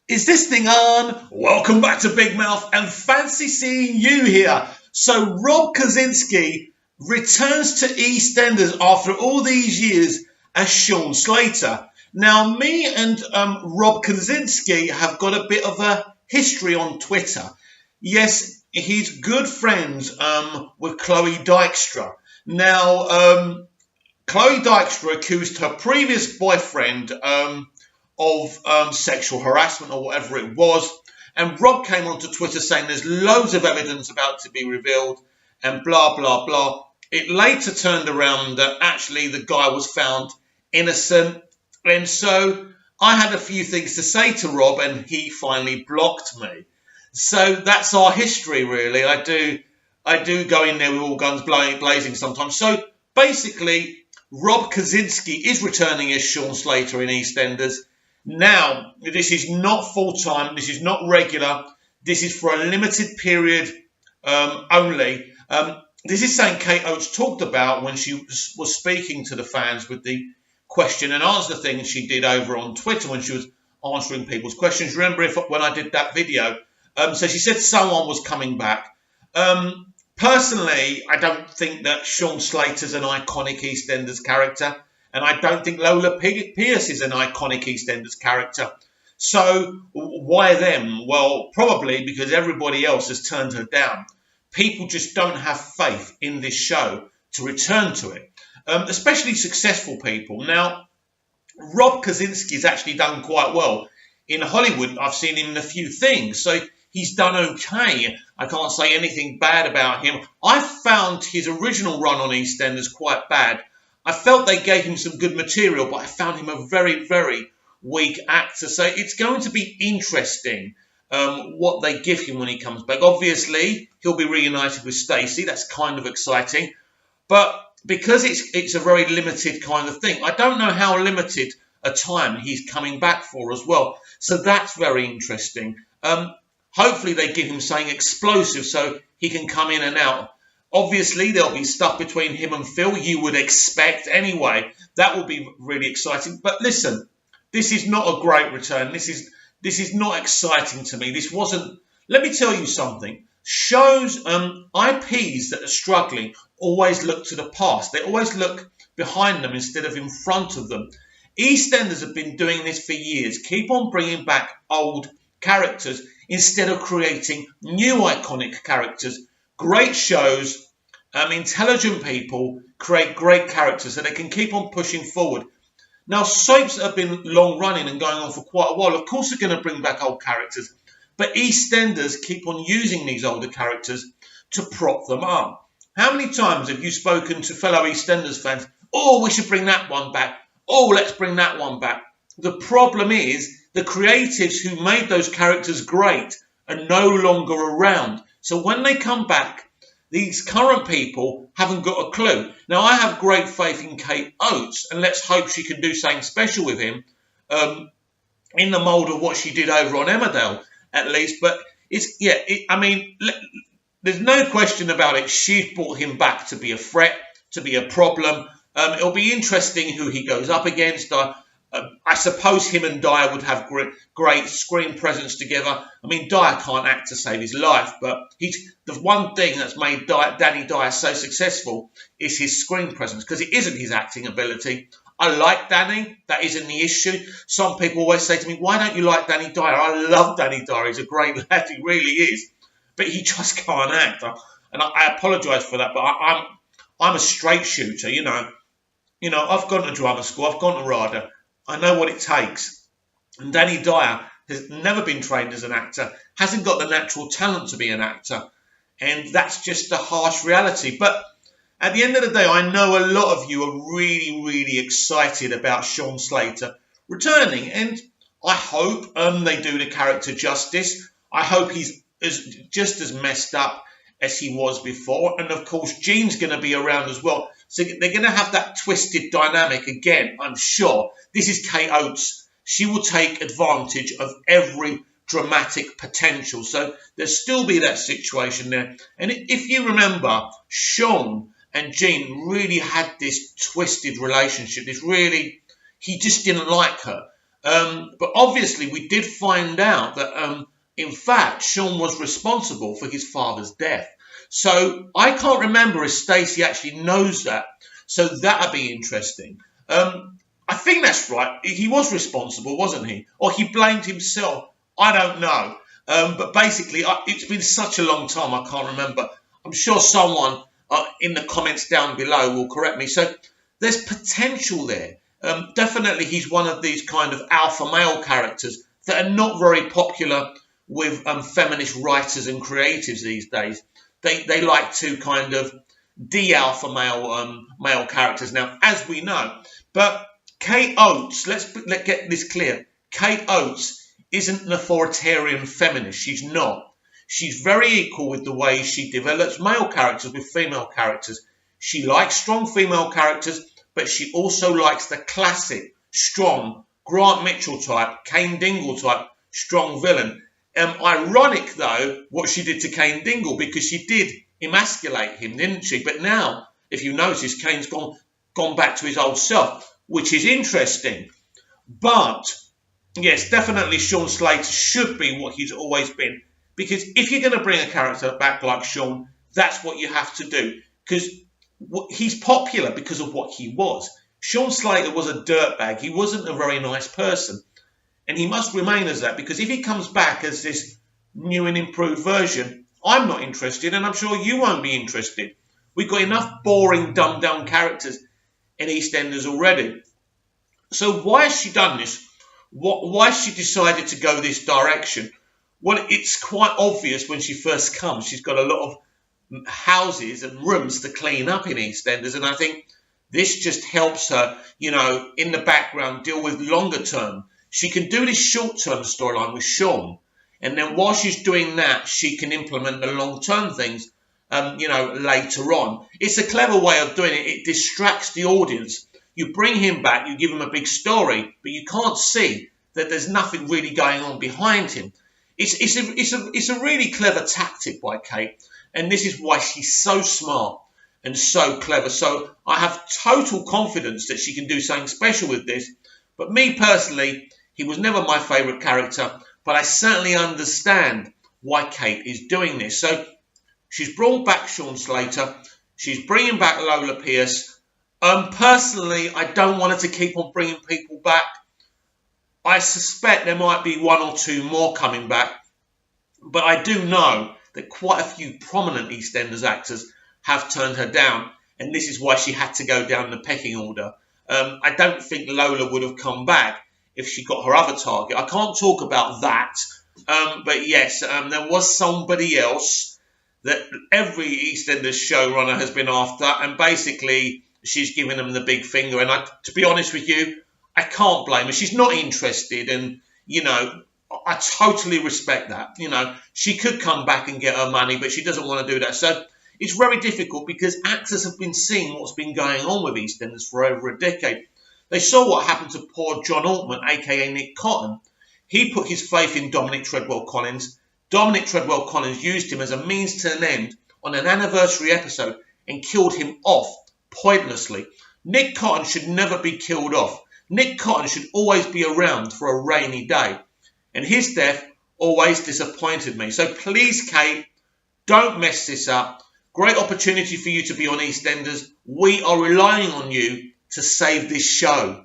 Is this thing on? Welcome back to Big Mouth and fancy seeing you here. So Rob Kaczynski returns to EastEnders after all these years as Sean Slater. Now me and Rob Kaczynski have got a bit of a history on Twitter. Yes, he's good friends with Chloe Dykstra. Now Chloe Dykstra accused her previous boyfriend of sexual harassment or whatever it was. And Rob came onto Twitter saying there's loads of evidence about to be revealed and blah, blah, blah. It later turned around that actually the guy was found innocent. And so I had a few things to say to Rob and he finally blocked me. So that's our history, really. I do go in there with all guns blazing sometimes. So basically, Rob Kaczynski is returning as Sean Slater in EastEnders. Now, this is not full-time, this is not regular, this is for a limited period only. This is something Kate Oates talked about when she was speaking to the fans with the question and answer thing she did over on Twitter when she was answering people's questions. Remember when I did that video? So she said someone was coming back. Personally, I don't think that Sean Slater's an iconic EastEnders character. And I don't think Lola Pierce is an iconic EastEnders character. So why them? Well, probably because everybody else has turned her down. People just don't have faith in this show to return to it, especially successful people. Now, Rob Kaczynski's actually done quite well. In Hollywood, I've seen him in a few things. So he's done okay. I can't say anything bad about him. I found his original run on EastEnders quite bad. I felt they gave him some good material, but I found him a very, very weak actor. So it's going to be interesting what they give him when he comes back. Obviously, he'll be reunited with Stacey. That's kind of exciting. But because it's a very limited kind of thing, I don't know how limited a time he's coming back for as well. So that's very interesting. Hopefully they give him something explosive so he can come in and out. Obviously, there'll be stuff between him and Phil, you would expect anyway. That will be really exciting. But listen, this is not a great return. This is not exciting to me. This wasn't... Let me tell you something. Shows, IPs that are struggling always look to the past. They always look behind them instead of in front of them. EastEnders have been doing this for years. Keep on bringing back old characters instead of creating new iconic characters. Great shows, intelligent people create great characters so they can keep on pushing forward. Now, soaps that have been long running and going on for quite a while, of course, are going to bring back old characters. But EastEnders keep on using these older characters to prop them up. How many times have you spoken to fellow EastEnders fans? Oh, we should bring that one back. Oh, let's bring that one back. The problem is the creatives who made those characters great are no longer around. So when they come back, these current people haven't got a clue. Now, I have great faith in Kate Oates, and let's hope she can do something special with him in the mould of what she did over on Emmerdale, at least. But there's no question about it. She's brought him back to be a threat, to be a problem. It'll be interesting who he goes up against. I suppose him and Dyer would have great screen presence together. I mean, Dyer can't act to save his life, but the one thing that's made Danny Dyer so successful is his screen presence, because it isn't his acting ability. I like Danny. That isn't the issue. Some people always say to me, why don't you like Danny Dyer? I love Danny Dyer. He's a great lad. He really is. But he just can't act. And I apologise for that, but I'm a straight shooter, you know. You know, I've gone to drama school. I've gone to RADA. I know what it takes. And Danny Dyer has never been trained as an actor, hasn't got the natural talent to be an actor. And that's just a harsh reality. But at the end of the day, I know a lot of you are really, really excited about Sean Slater returning. And I hope they do the character justice. I hope he's just as messed up as he was before. And of course, Gene's going to be around as well. So they're going to have that twisted dynamic again, I'm sure. This is Kate Oates. She will take advantage of every dramatic potential. So there'll still be that situation there. And if you remember, Sean and Gene really had this twisted relationship. He just didn't like her. But obviously we did find out that, in fact, Sean was responsible for his father's death. So I can't remember if Stacey actually knows that. So that'd be interesting. I think that's right. He was responsible, wasn't he? Or he blamed himself. I don't know. But basically, it's been such a long time, I can't remember. I'm sure someone in the comments down below will correct me. So there's potential there. Definitely, he's one of these kind of alpha male characters that are not very popular with feminist writers and creatives these days. They like to kind of de-alpha male characters now, as we know. But Kate Oates, let's get this clear. Kate Oates isn't an authoritarian feminist. She's not. She's very equal with the way she develops male characters with female characters. She likes strong female characters, but she also likes the classic, strong, Grant Mitchell type, Kane Dingle type, strong villain. Ironic, though, what she did to Kane Dingle, because she did emasculate him, didn't she? But now, if you notice, Kane's gone back to his old self, which is interesting. But, yes, definitely Sean Slater should be what he's always been. Because if you're going to bring a character back like Sean, that's what you have to do. Because he's popular because of what he was. Sean Slater was a dirtbag. He wasn't a very nice person. And he must remain as that, because if he comes back as this new and improved version, I'm not interested, and I'm sure you won't be interested. We've got enough boring, dumbed-down characters in EastEnders already. So why has she done this? Why has she decided to go this direction? Well, it's quite obvious when she first comes. She's got a lot of houses and rooms to clean up in EastEnders, and I think this just helps her, you know, in the background deal with longer term. She can do this short-term storyline with Sean, and then while she's doing that, she can implement the long-term things, you know, later on. It's a clever way of doing it. It distracts the audience. You bring him back, you give him a big story, but you can't see that there's nothing really going on behind him. It's a really clever tactic by Kate, and this is why she's so smart and so clever. So I have total confidence that she can do something special with this. But me personally, he was never my favourite character, but I certainly understand why Kate is doing this. So she's brought back Sean Slater. She's bringing back Lola Pierce. Personally, I don't want her to keep on bringing people back. I suspect there might be one or two more coming back. But I do know that quite a few prominent EastEnders actors have turned her down. And this is why she had to go down the pecking order. I don't think Lola would have come back if she got her other target. I can't talk about that. But yes, there was somebody else that every EastEnders showrunner has been after. And basically, she's giving them the big finger. And to be honest with you, I can't blame her. She's not interested. And, you know, I totally respect that. You know, she could come back and get her money, but she doesn't want to do that. So it's very difficult because actors have been seeing what's been going on with EastEnders for over a decade. They saw what happened to poor John Altman, a.k.a. Nick Cotton. He put his faith in Dominic Treadwell-Collins. Dominic Treadwell-Collins used him as a means to an end on an anniversary episode and killed him off pointlessly. Nick Cotton should never be killed off. Nick Cotton should always be around for a rainy day. And his death always disappointed me. So please, Kate, don't mess this up. Great opportunity for you to be on EastEnders. We are relying on you to save this show.